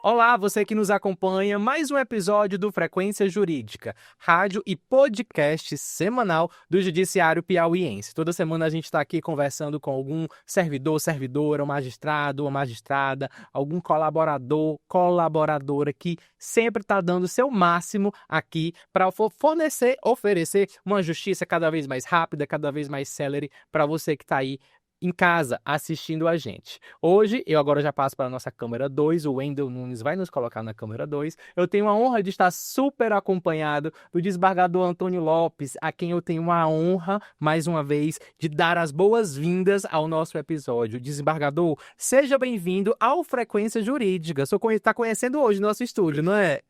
Olá, você que nos acompanha, mais um episódio do Frequência Jurídica, rádio e podcast semanal do Judiciário Piauiense. Toda semana a gente está aqui conversando com algum servidor, servidora, um magistrado, uma magistrada, algum colaborador, colaboradora que sempre está dando o seu máximo aqui para oferecer uma justiça cada vez mais rápida, cada vez mais célere para você que está aí em casa assistindo a gente. Hoje, eu agora já passo para a nossa câmera 2, o Wendel Nunes vai nos colocar na câmera 2. Eu tenho a honra de estar super acompanhado do desembargador Antônio Lopes, a quem eu tenho a honra, mais uma vez, de dar as boas-vindas ao nosso episódio. Desembargador, seja bem-vindo ao Frequência Jurídica. Você está conhecendo hoje o nosso estúdio, não é?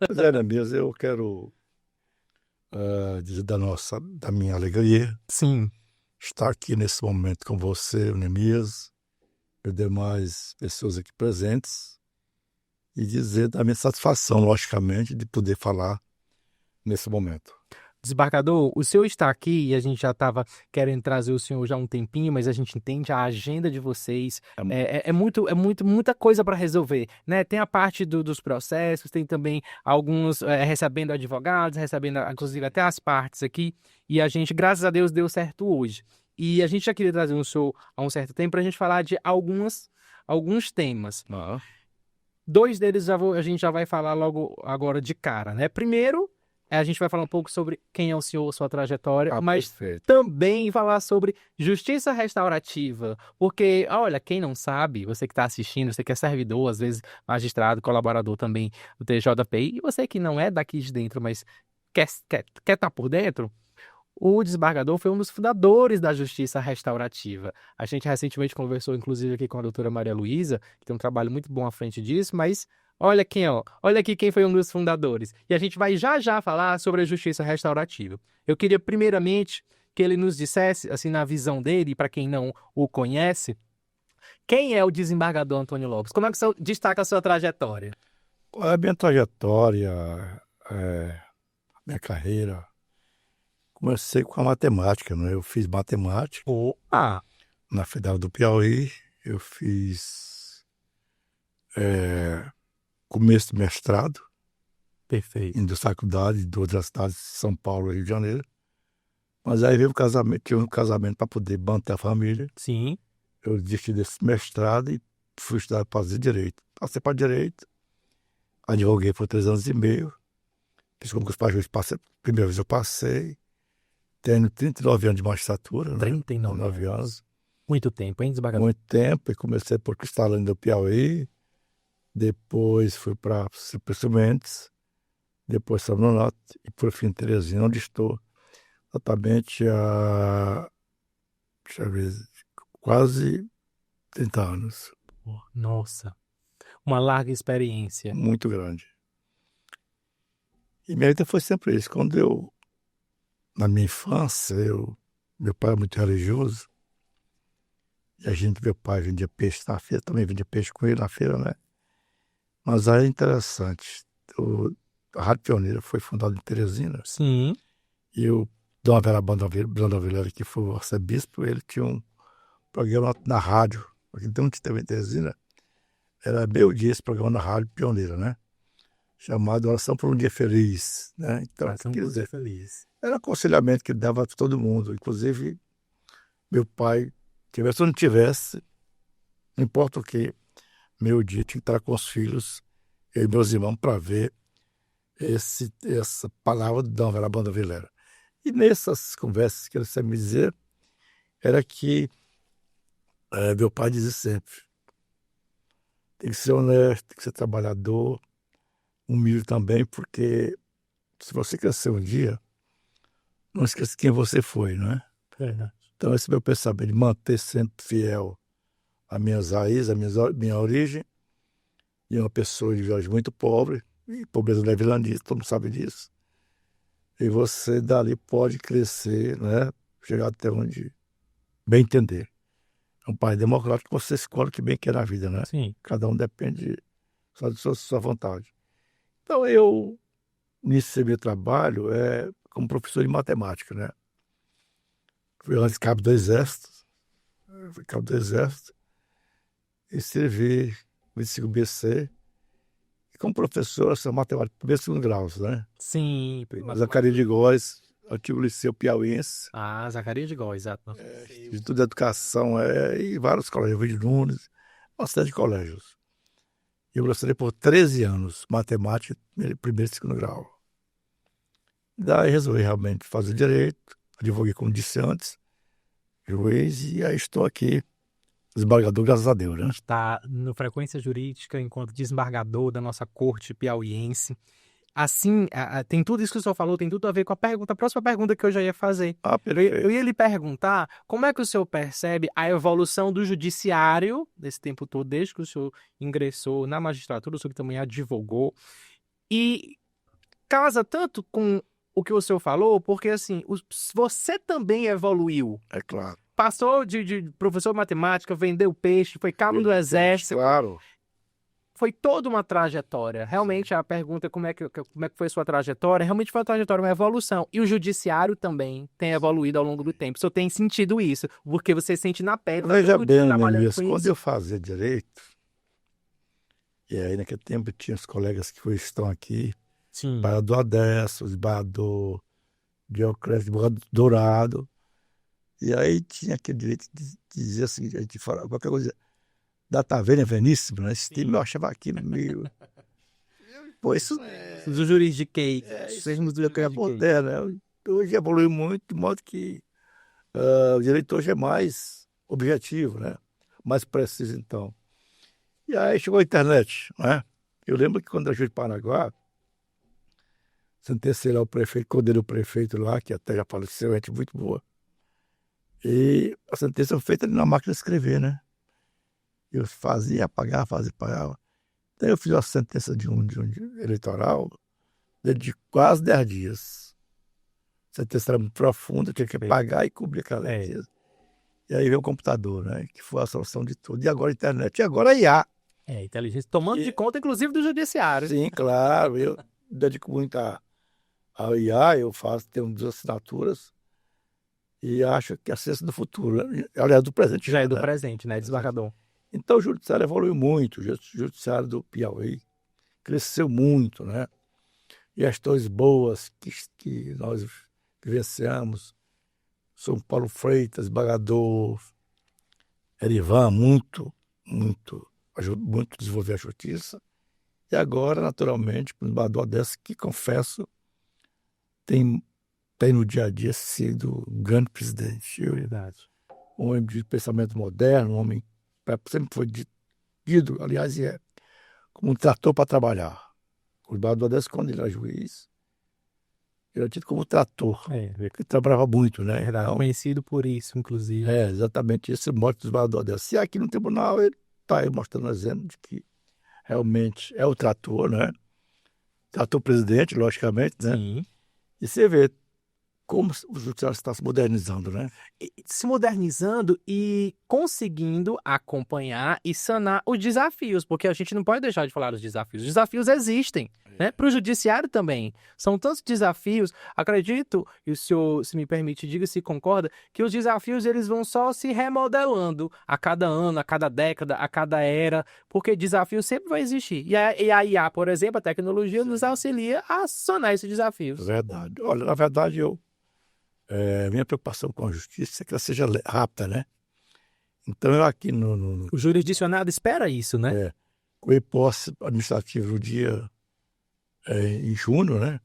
Pois é, Neemias, eu quero dizer da minha alegria Sim. estar aqui nesse momento com você, Neemias, e demais pessoas aqui presentes, e dizer da minha satisfação, logicamente, de poder falar nesse momento. Desembargador, o senhor está aqui e a gente já estava querendo trazer o senhor já há um tempinho, mas a gente entende a agenda de vocês. Muita coisa para resolver, né? Tem a parte dos processos, tem também alguns recebendo advogados, recebendo inclusive até as partes aqui. E a gente, graças a Deus, deu certo hoje. E a gente já queria trazer o senhor há um certo tempo para a gente falar de alguns temas. Dois deles a gente já vai falar logo agora de cara, né? Primeiro, a gente vai falar um pouco sobre quem é o senhor, sua trajetória, mas perfeito. também falar sobre justiça restaurativa. Porque, olha, quem não sabe, você que está assistindo, você que é servidor, às vezes magistrado, colaborador também do TJPI, e você que não é daqui de dentro, mas quer estar por dentro, o desembargador foi um dos fundadores da justiça restaurativa. A gente recentemente conversou, inclusive, aqui com a doutora Maria Luísa, que tem um trabalho muito bom à frente disso, mas olha aqui quem foi um dos fundadores. E a gente vai já falar sobre a justiça restaurativa. Eu queria, primeiramente, que ele nos dissesse, assim, na visão dele, para quem não o conhece, quem é o desembargador Antônio Lopes? Como é que você destaca a sua trajetória? A minha trajetória, minha carreira, comecei com a matemática, né? Eu fiz matemática na Federal do Piauí, eu fiz começo de mestrado, Perfeito. em duas faculdades, de outras cidades, São Paulo e Rio de Janeiro. Mas aí veio o casamento, tive um casamento para poder manter a família. Sim. Eu desisti desse mestrado e fui estudar para fazer direito. Passei para direito, advoguei por 3 anos e meio, fiz concurso para juiz, primeira vez eu passei, tenho 39 anos de magistratura, 39 anos. Muito tempo, hein, desembargador? Muito tempo, e comecei por Cristalina do Piauí, depois fui para Cipressa Mendes, depois São Leonardo e por fim Teresina, onde estou exatamente há, deixa eu ver, quase 30 anos. Nossa, uma larga experiência. Muito grande. E minha vida foi sempre isso. Na minha infância, meu pai era muito religioso, e meu pai vendia peixe na feira, também vendia peixe com ele na feira, né? Mas aí é interessante, a Rádio Pioneira foi fundada em Teresina. Sim. E o Dom Vera Brandão, que foi o arcebispo, ele tinha um programa na rádio, aqui não tinha TV em Teresina, era meio-dia esse programa na Rádio Pioneira, né? Chamado Oração por um Dia Feliz, né? Então, Oração por um Dia Feliz. Era aconselhamento que dava para todo mundo, inclusive meu pai, tivesse ou não tivesse, não importa o que, meio-dia tinha que estar com os filhos, eu e meus irmãos, para ver essa palavra do Dom Vera Brandão. E nessas conversas que ele sempre me dizer, era que meu pai dizia sempre, tem que ser honesto, tem que ser trabalhador, humilde também, porque se você crescer um dia, não esqueça quem você foi, não é? Verdade. Então esse é meu pensamento, de manter sempre fiel às minhas raízes, minha origem, e uma pessoa de viagem muito pobre, e pobreza não é vilania, todo mundo sabe disso. E você dali pode crescer, né? Chegar até onde bem entender. É um país democrático, você escolhe o que bem quer na vida, né? Sim. Cada um depende só de sua vontade. Então eu iniciei meu trabalho como professor de matemática, né? Fui antes cabo do Exército, e servi 25 BC, como professor, eu sou matemático primeiro e segundo graus, né? Sim. Zacarias de Góes, antigo Liceu Piauiense, Zacarias de Góes, exato. Instituto de Educação, e vários colégios, Vídeo Nunes, uma série de colégios. Eu professorei por 13 anos, matemática, primeiro e segundo grau. Daí resolvi realmente fazer direito, advoguei, como disse antes, juiz, e aí estou aqui, desembargador, graças a Deus, A né? gente está no Frequência Jurídica enquanto desembargador da nossa corte piauiense. Assim, tem tudo isso que o senhor falou, tem tudo a ver com a próxima pergunta que eu já ia fazer. Perfeito. Eu ia lhe perguntar como é que o senhor percebe a evolução do judiciário desse tempo todo, desde que o senhor ingressou na magistratura, o senhor que também advogou, e casa tanto com o que o senhor falou, porque assim, você também evoluiu. É claro. Passou de professor de matemática, vendeu peixe, foi cabo do exército. Claro. Foi toda uma trajetória. Realmente, a pergunta como é que foi a sua trajetória, realmente foi uma trajetória, uma evolução. E o judiciário também tem evoluído ao longo do tempo. O senhor tem sentido isso, porque você sente na pele. Veja bem, trabalhando Neemias, com quando isso. eu fazia direito, e aí naquele tempo tinha os colegas que estão aqui, Sim. desembargador Adesso, desembargador Dioclésio, desembargador Dourado, e aí tinha aquele direito de dizer assim, a gente falava qualquer coisa da taverna Veníssimo, né? Esse time eu achava aquilo meio... Pô, isso Do juridiquês. termos do que é moderno, né? Hoje evoluiu muito, de modo que o direito hoje é mais objetivo, né? Mais preciso, então. E aí chegou a internet, né? Eu lembro que quando eu era juiz de Paranaguá, sentenciei lá o prefeito, coordenei o prefeito lá, que até já faleceu, gente muito boa. E a sentença foi feita ali na máquina de escrever, né? Eu fazia, apagava, fazia, apagava. Daí eu fiz uma sentença de um eleitoral de quase 10 dias. A sentença era muito profunda, tinha que pagar e cobrir aquela limpeza. E aí veio o computador, né? Que foi a solução de tudo. E agora a internet. E agora a IA. Inteligência. Tomando de conta, inclusive, do judiciário. Sim, claro. Eu dedico muito a IA, eu tenho 2 assinaturas. E acho que a ciência do futuro, né? Aliás, do presente. Já é do presente, né, desembargador? Então o judiciário evoluiu muito. O judiciário do Piauí cresceu muito, né? Gestões boas que nós vivenciamos. São Paulo Freitas, desembargador Erivan, muito desenvolver a justiça. E agora, naturalmente, o desembargador Adesso, que confesso, tem no dia a dia sido um grande presidente. Verdade. Um homem de pensamento moderno, um homem que sempre foi tido, aliás, como um trator para trabalhar. O desembargador Adesso, quando ele era juiz, ele era tido como trator, porque trabalhava muito, né? Verdade. Então, Conhecido por isso, inclusive. Exatamente isso, mostra o desembargador Adesso. E aqui no tribunal ele está aí mostrando um exemplo de que realmente é o trator, né? Trator presidente, logicamente, né? Sim. E você vê como o judiciário está se modernizando, né? Se modernizando e conseguindo acompanhar e sanar os desafios, porque a gente não pode deixar de falar dos desafios. Os desafios existem, né? Para o judiciário também. São tantos desafios. Acredito, e o senhor, se me permite, diga se concorda, que os desafios eles vão só se remodelando a cada ano, a cada década, a cada era, porque desafio sempre vai existir. E a IA, por exemplo, a tecnologia nos auxilia a sanar esses desafios. Verdade. Olha, na verdade, minha preocupação com a justiça é que ela seja rápida, né? Então, eu aqui O jurisdicionado espera isso, né? Com o posse administrativo no dia em junho, né?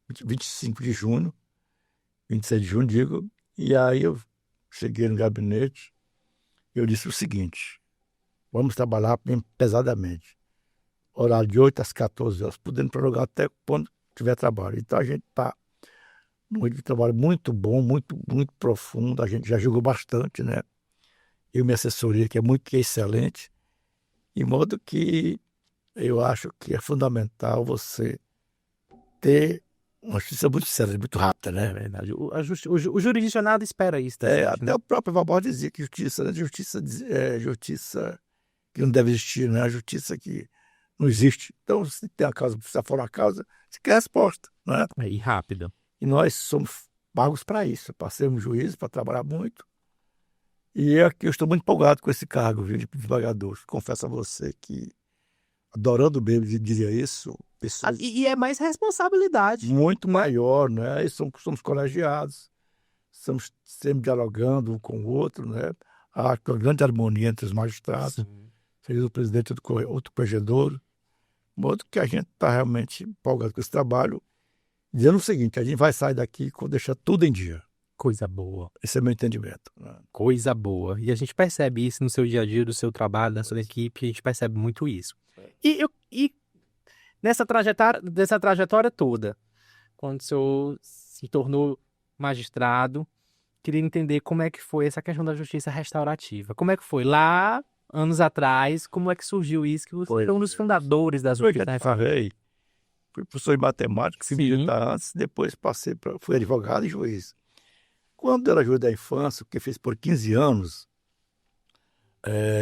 25 de junho, 26 de junho, digo. E aí eu cheguei no gabinete e eu disse o seguinte: vamos trabalhar pesadamente. Horário de 8 às 14 horas, podendo prorrogar até quando tiver trabalho. Então, a gente está num trabalho muito bom, muito, muito profundo. A gente já jogou bastante, né? Eu e minha assessoria, que é excelente. De modo que eu acho que é fundamental você ter uma justiça muito séria, muito rápida, né? É verdade. O jurisdicionado espera isso. Até o próprio Valmor dizia que justiça é justiça que não deve existir, né? A justiça que não existe. Então, se tem a causa, precisa for a causa, você quer a resposta, né? E rápida. E nós somos pagos para isso, para sermos juízes, para trabalhar muito. E aqui eu estou muito empolgado com esse cargo, viu, de desembargador. Confesso a você que adorando mesmo, diria isso, pessoas E é mais responsabilidade. muito maior, né? E somos colegiados, estamos sempre dialogando um com o outro, né? Há uma grande harmonia entre os magistrados, Sim. seja o presidente do outro corregedor, de modo que a gente está realmente empolgado com esse trabalho, dizendo o seguinte: a gente vai sair daqui com deixar tudo em dia. Coisa boa. Esse é meu entendimento, né? Coisa boa. E a gente percebe isso no seu dia a dia, do seu trabalho, da sua equipe, a gente percebe muito isso. E dessa trajetória toda, quando o senhor se tornou magistrado, queria entender como é que foi essa questão da justiça restaurativa. Como é que foi? Lá, anos atrás, como é que surgiu isso? Que você é um dos fundadores da Foi que justiça eu restaurativa. falei, fui professor de matemática, fui Sim. militar antes, depois fui advogado e juiz. Quando era juiz da infância, que fiz por 15 anos,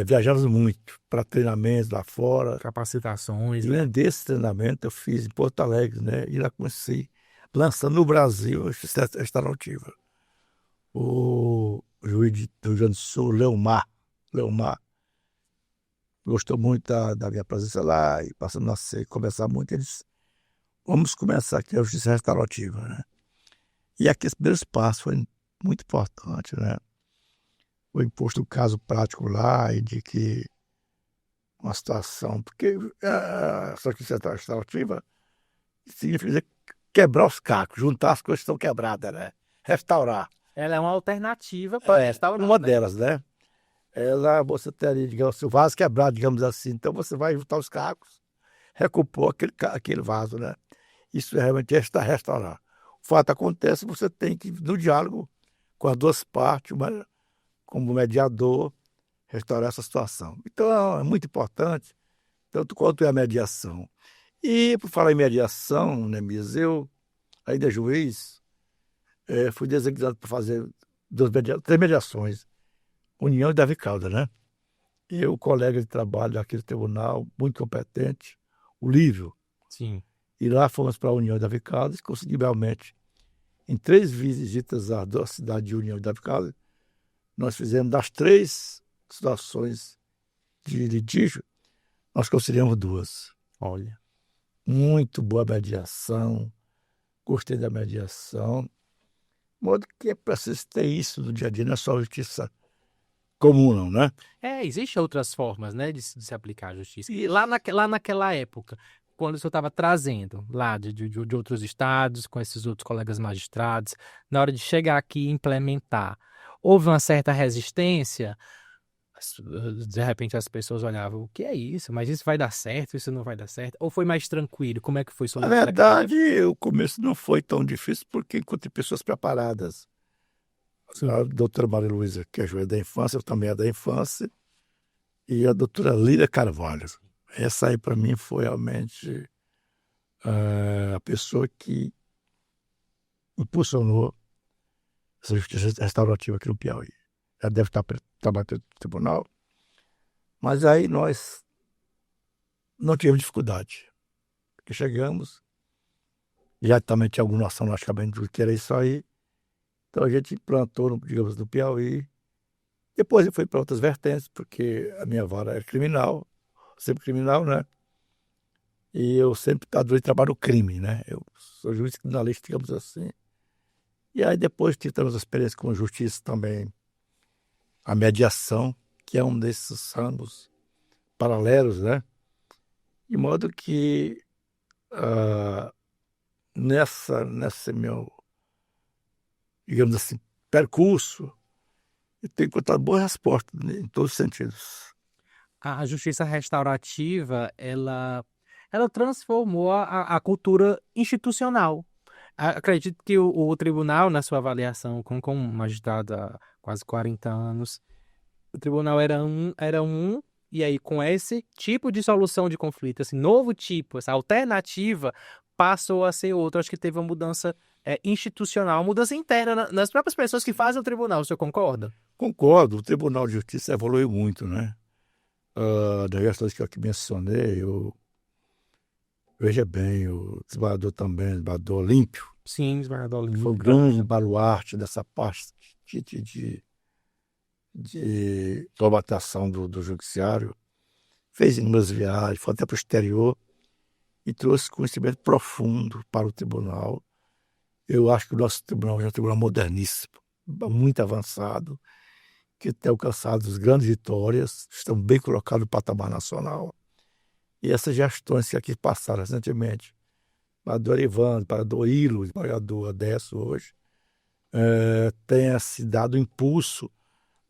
viajamos muito para treinamentos lá fora. Capacitações. E além desse treinamento, eu fiz em Porto Alegre, né? E lá comecei lançando no Brasil a justiça restaurativa. O juiz do Rio Grande do Sul, Leomar, gostou muito da minha presença lá e passando a conversar muito. Ele disse: vamos começar aqui a justiça restaurativa, né? E aqui esse primeiro passo foi muito importante, né? Foi imposto um caso prático lá e de que uma situação, porque a justiça restaurativa significa quebrar os cacos, juntar as coisas que estão quebradas, né? Restaurar. Ela é uma alternativa para restaurar. Uma delas, né? Ela, você teria, digamos, o vaso quebrado, digamos assim. Então você vai juntar os cacos, recompor aquele vaso, né? Isso realmente é restaurar. O fato acontece, você tem que, no diálogo com as duas partes, como mediador, restaurar essa situação. Então é muito importante, tanto quanto é a mediação. E por falar em mediação, Neemias, eu, ainda juiz, fui designado para fazer três mediações. União e Davi Caldas, né? E o colega de trabalho daquele tribunal, muito competente, o Lívio. Sim. E lá fomos para a União e Davi Caldas, conseguimos realmente, em 3 visitas à cidade de União e Davi Caldas, nós fizemos das 3 situações de litígio, nós conseguimos 2. Olha. Muito boa mediação, gostei da mediação. De modo que é preciso ter isso no dia a dia, não é só justiça comum, não, né? Existem outras formas, né, de se aplicar a justiça. E lá naquela época, quando o senhor estava trazendo lá de outros estados, com esses outros colegas magistrados, na hora de chegar aqui e implementar, houve uma certa resistência? De repente as pessoas olhavam: o que é isso? Mas isso vai dar certo? Isso não vai dar certo? Ou foi mais tranquilo? Como é que foi? Na verdade, o começo não foi tão difícil, porque encontrei pessoas preparadas. A doutora Maria Luísa, que é juiz da infância, eu também é da infância, e a doutora Lília Carvalho. Essa aí, para mim, foi realmente a pessoa que impulsionou essa justiça restaurativa aqui no Piauí. Ela deve estar trabalhando no tribunal, mas aí nós não tivemos dificuldade, porque chegamos, já também tinha alguma noção, logicamente, do que era isso aí. Então a gente implantou, digamos, no Piauí. Depois eu fui para outras vertentes, porque a minha vara era criminal, sempre criminal, né? E eu sempre adorei trabalho no crime, né? Eu sou juiz criminalista, digamos assim. E aí depois tivemos a experiência com a justiça também, a mediação, que é um desses ramos paralelos, né? De modo que nesse meu, digamos assim, percurso, eu tenho encontrado boas respostas em todos os sentidos. A justiça restaurativa, ela transformou a cultura institucional. Acredito que o tribunal, na sua avaliação, como magistrado há quase 40 anos, o tribunal era um, e aí com esse tipo de solução de conflito, esse novo tipo, essa alternativa, passou a ser outro. Acho que teve uma mudança institucional, uma mudança interna nas próprias pessoas que fazem o tribunal. O senhor concorda? Concordo, o Tribunal de Justiça evoluiu muito, né? Das questões que eu aqui mencionei, veja bem, o desembargador também, o desembargador Olímpio, Sim, desembargador Olímpio. foi o grande baluarte dessa parte de formatação do judiciário. fez inúmeras viagens, foi até para o exterior e trouxe conhecimento profundo para o tribunal. Eu acho que o nosso tribunal é um tribunal moderníssimo, muito avançado, que tem alcançado as grandes vitórias, estão bem colocados no patamar nacional. E essas gestões que aqui passaram recentemente, para do Arivando, para do Ilo, para do Adesso hoje, tenha se dado impulso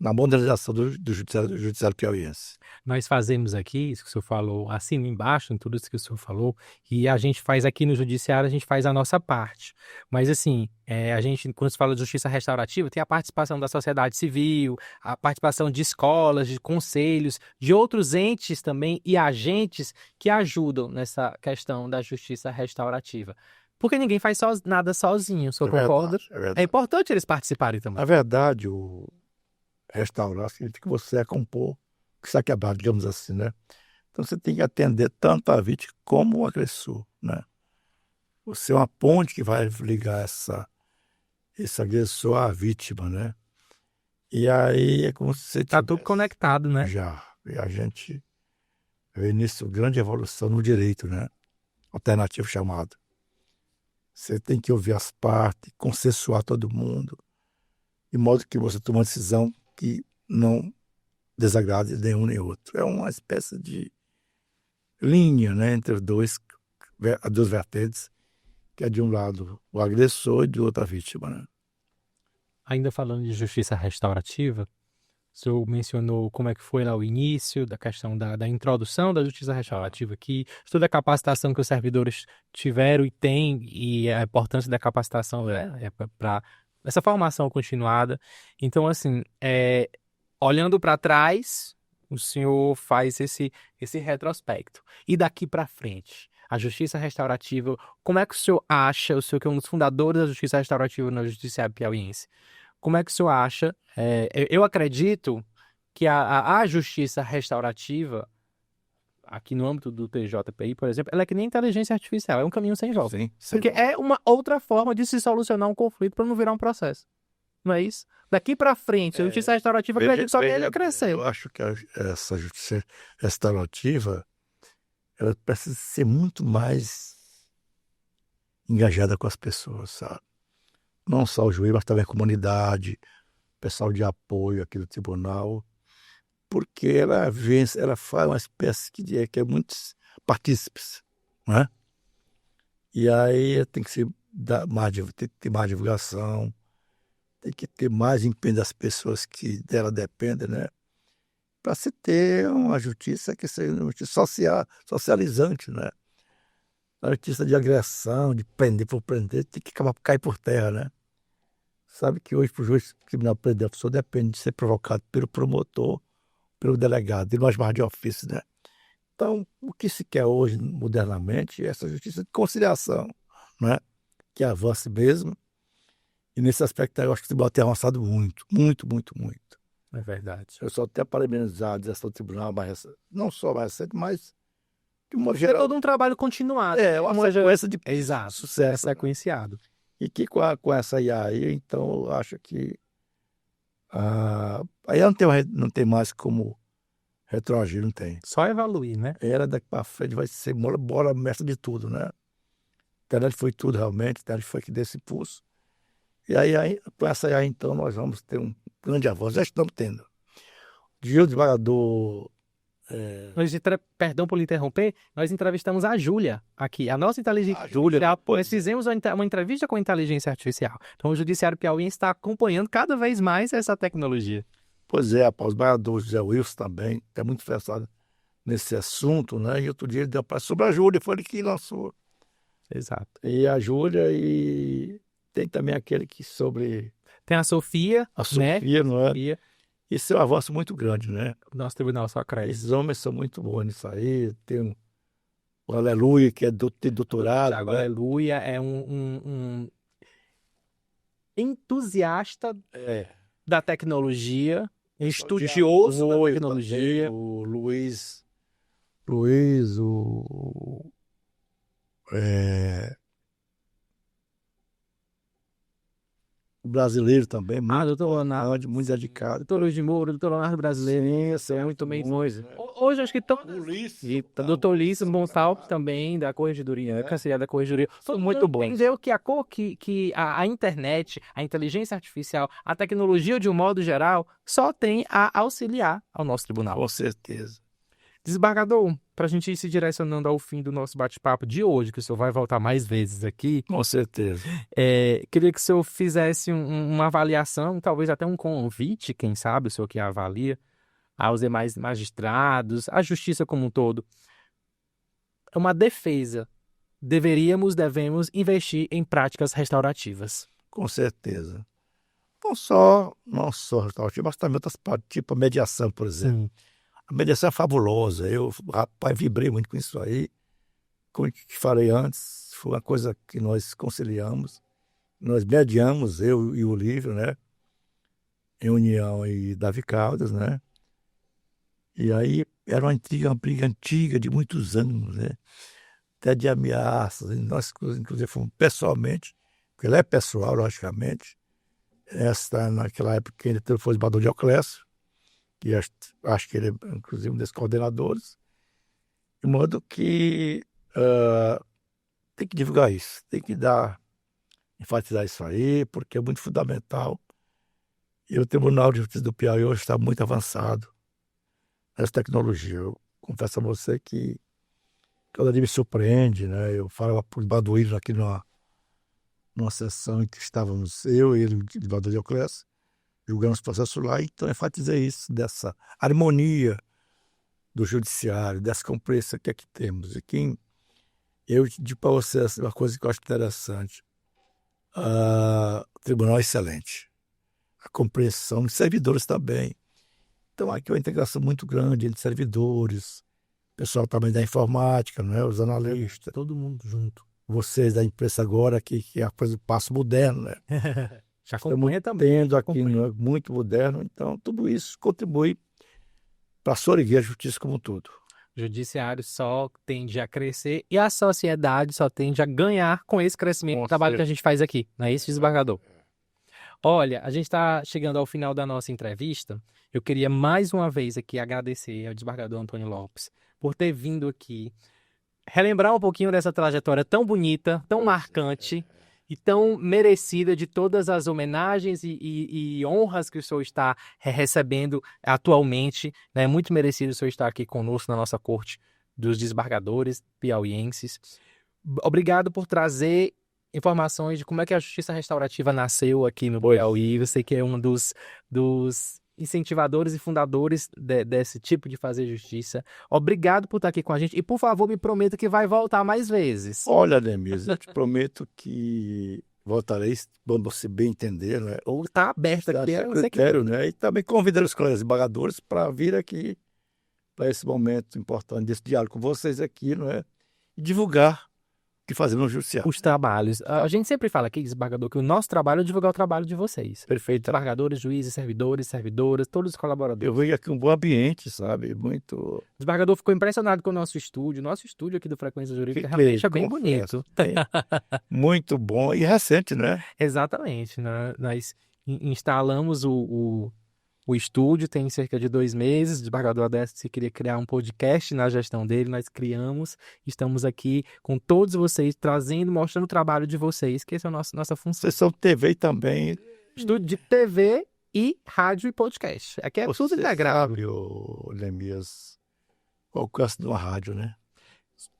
na modernização do judiciário piauiense. Nós fazemos aqui, isso que o senhor falou, assino embaixo em tudo isso que o senhor falou, e a gente faz aqui no judiciário, a gente faz a nossa parte. Mas assim, a gente, quando se fala de justiça restaurativa, tem a participação da sociedade civil, a participação de escolas, de conselhos, de outros entes também e agentes que ajudam nessa questão da justiça restaurativa. Porque ninguém faz nada sozinho, o senhor concorda? É importante eles participarem também. Na verdade, o restaurar significa que você é compor o que está quebrado, digamos assim, né? Então você tem que atender tanto a vítima como o agressor, né? Você é uma ponte que vai ligar esse agressor à vítima, né? E aí é como se você Tá tudo conectado, né? Já. E a gente vê nisso grande evolução no direito, né? Alternativo chamado. Você tem que ouvir as partes, consensuar todo mundo, de modo que você tome uma decisão que não desagrade nenhum nem outro. É uma espécie de linha, né, entre as duas vertentes, que é de um lado o agressor e de outra a vítima, né? Ainda falando de justiça restaurativa, o senhor mencionou como é que foi lá o início da questão da introdução da justiça restaurativa aqui, toda a capacitação que os servidores tiveram e têm, e a importância da capacitação para essa formação continuada. Então, assim, olhando para trás, o senhor faz esse retrospecto. E daqui para frente, a justiça restaurativa, como é que o senhor acha, o senhor que é um dos fundadores da justiça restaurativa no judiciário piauiense, como é que o senhor acha? Eu acredito que a justiça restaurativa, aqui no âmbito do TJPI, por exemplo, ela é que nem inteligência artificial, é um caminho sem volta. Sim, Porque é uma outra forma de se solucionar um conflito para não virar um processo. Não é isso? Daqui para frente, a justiça restaurativa, acredito que só tende a crescer. Eu acho que essa justiça restaurativa ela precisa ser muito mais engajada com as pessoas, sabe? Não só o juiz, mas também a comunidade, pessoal de apoio aqui do tribunal, porque ela faz uma espécie que é muitos partícipes, né? E aí tem que tem que ter mais divulgação, tem que ter mais empenho das pessoas que dela dependem, né? Para se ter uma justiça que seja uma justiça socializante, né? A justiça de agressão, de prender por prender, tem que acabar por cair por terra, né? Sabe que hoje, para o juiz criminal prender a pessoa, depende de ser provocado pelo promotor, pelo delegado, e nós mais de ofício, né? Então, o que se quer hoje, modernamente, é essa justiça de conciliação, né? Que avance mesmo. E nesse aspecto, eu acho que o tribunal tem avançado muito, muito, muito, muito. É verdade. Eu só até parabenizar a direção do tribunal, não só mais recente, mas de uma É geral. todo um trabalho continuado. Uma sequência de sucesso. É sequenciado. E que com essa IA aí, então, eu acho que aí não tem mais como retroagir, não tem. Só evoluir, né? Era daqui para frente vai ser bola mestra de tudo, né? A internet foi tudo realmente, a internet foi que deu esse impulso. E aí, com essa IA, então, nós vamos ter um grande avanço. Já estamos tendo. Dia devagador. Perdão por lhe interromper, nós entrevistamos a Júlia aqui, a nossa inteligência artificial. Nós fizemos uma entrevista com a inteligência artificial. Então, o Judiciário Piauiense está acompanhando cada vez mais essa tecnologia. Pois é, rapaz, o vereador José Wilson também, que é muito interessado nesse assunto, né? E outro dia ele deu para sobre a Júlia, foi ele que lançou. Exato. E a Júlia, e tem também aquele que sobre... Tem a Sofia, Sofia, né? não é? Sofia. Isso é um avanço muito grande, né? O nosso tribunal só cresce. Esses homens são muito bons nisso aí. Tem o Aleluia, que é tem doutorado. O Aleluia é um entusiasta da tecnologia, estudioso da tecnologia. O Luiz, brasileiro também, muito, doutor Leonardo, muito dedicado. doutor Luiz de Moura, doutor Leonardo Brasileiro. Sim, é muito bem. Hoje acho que estão. Ulisses, Doutor Ulisses Montalvo também, da Corregedoria, Canceria da Corregedoria. São muito bons. Entendeu que a internet, a inteligência artificial, a tecnologia de um modo geral, só tem a auxiliar ao nosso tribunal. Com certeza. Desembargador, para a gente ir se direcionando ao fim do nosso bate-papo de hoje, que o senhor vai voltar mais vezes aqui, Com certeza. queria que o senhor fizesse uma avaliação, talvez até um convite, quem sabe, o senhor que avalia, aos demais magistrados, à justiça como um todo. É uma defesa. Devemos investir em práticas restaurativas. Com certeza. Não só restaurativo, mas também outras partes, tipo a mediação, por exemplo. A mediação é fabulosa. Eu, rapaz, vibrei muito com isso aí. Como eu falei antes, foi uma coisa que nós conciliamos. Nós mediamos, eu e o Lívio, né? Em União e Davi Caldas, né? E aí era uma briga antiga de muitos anos, né? Até de ameaças. E nós, inclusive, fomos pessoalmente, porque ele é pessoal, logicamente. Naquela época que ele foi o desembargador Dioclésio, que acho que ele é, inclusive, um desses coordenadores, de modo que tem que divulgar isso, tem que enfatizar isso aí, porque é muito fundamental. E o Tribunal de Justiça do Piauí hoje está muito avançado nessa tecnologia. Eu confesso a você que cada dia me surpreende, né? Eu falava para o Baduíno aqui numa sessão em que estávamos eu e ele, o desembargador Dioclésio, julgando os processos lá, então enfatizei isso, dessa harmonia do judiciário, dessa compreensão que aqui temos. E que eu digo para você uma coisa que eu acho interessante. O tribunal é excelente. A compreensão de servidores também. Então aqui é uma integração muito grande entre servidores, pessoal também da informática, não é? Os analistas. Todo mundo junto. Vocês da imprensa agora, que é a coisa do passo moderno, né? Já acompanha também. Tendo aqui muito moderno, então tudo isso contribui para a soreguia, a justiça como um todo. O judiciário só tende a crescer e a sociedade só tende a ganhar com esse crescimento do trabalho que a gente faz aqui, não é isso, desembargador? Olha, a gente está chegando ao final da nossa entrevista. Eu queria mais uma vez aqui agradecer ao desembargador Antônio Lopes por ter vindo aqui relembrar um pouquinho dessa trajetória tão bonita, tão marcante e tão merecida de todas as homenagens e honras que o senhor está recebendo atualmente. É muito merecido o senhor estar aqui conosco na nossa corte dos desembargadores piauienses. Obrigado por trazer informações de como é que a justiça restaurativa nasceu aqui no Piauí. Eu sei que é um dos incentivadores e fundadores desse tipo de fazer justiça. Obrigado por estar aqui com a gente e, por favor, me prometa que vai voltar mais vezes. Olha, Neemias, eu te prometo que voltarei, quando você bem entender, né? Ou está aberto aqui. Critério, né? E também convidar os colegas desembargadores para vir aqui para esse momento importante desse diálogo com vocês aqui, não é? E divulgar o que fazemos no judiciário. Os trabalhos. A gente sempre fala aqui, desembargador, que o nosso trabalho é divulgar o trabalho de vocês. Perfeito. Desembargadores, juízes, servidores, servidoras, todos os colaboradores. Eu vejo aqui um bom ambiente, sabe? Muito... O desembargador ficou impressionado com o nosso estúdio. Nosso estúdio aqui do Frequência Jurídica realmente é bem bonito. Muito bom e recente, né? Exatamente. Nós instalamos o estúdio tem cerca de 2 meses. O desembargador Adécio queria criar um podcast na gestão dele, nós criamos. Estamos aqui com todos vocês, trazendo, mostrando o trabalho de vocês, que essa é a nossa função. Vocês são TV também. Estúdio de TV e rádio e podcast. Aqui é tudo integrado. Neemias, o alcance de uma rádio, né?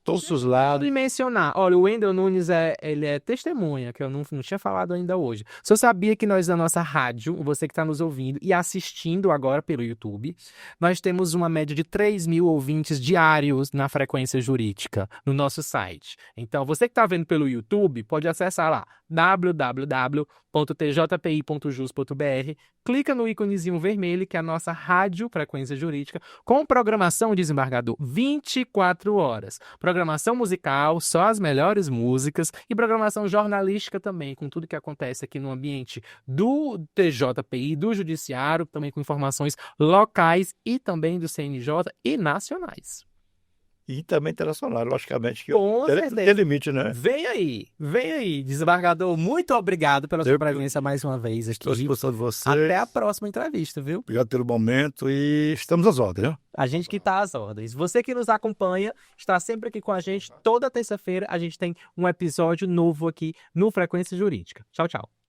Todos os lados. E mencionar, olha, o Wendel Nunes ele é testemunha, que eu não tinha falado ainda hoje. Você sabia que nós, da nossa rádio, você que está nos ouvindo e assistindo agora pelo YouTube, nós temos uma média de 3.000 ouvintes diários na Frequência Jurídica, no nosso site. Então, você que está vendo pelo YouTube, pode acessar lá, www.tjpi.jus.br, clica no íconezinho vermelho, que é a nossa rádio Frequência Jurídica, com programação, desembargador, 24 horas. Programação musical, só as melhores músicas, e programação jornalística também, com tudo que acontece aqui no ambiente do TJPI, do Judiciário, também com informações locais e também do CNJ e nacionais. e também internacional, logicamente, que Com tem certeza. limite, né? Vem aí, desembargador. Muito obrigado pela sua Eu presença mais uma vez estou à aqui. disposição de vocês. Até a próxima entrevista, viu? Obrigado pelo momento e estamos às ordens, né? A gente que tá às ordens. Você que nos acompanha, está sempre aqui com a gente. Toda terça-feira a gente tem um episódio novo aqui no Frequência Jurídica. Tchau, tchau.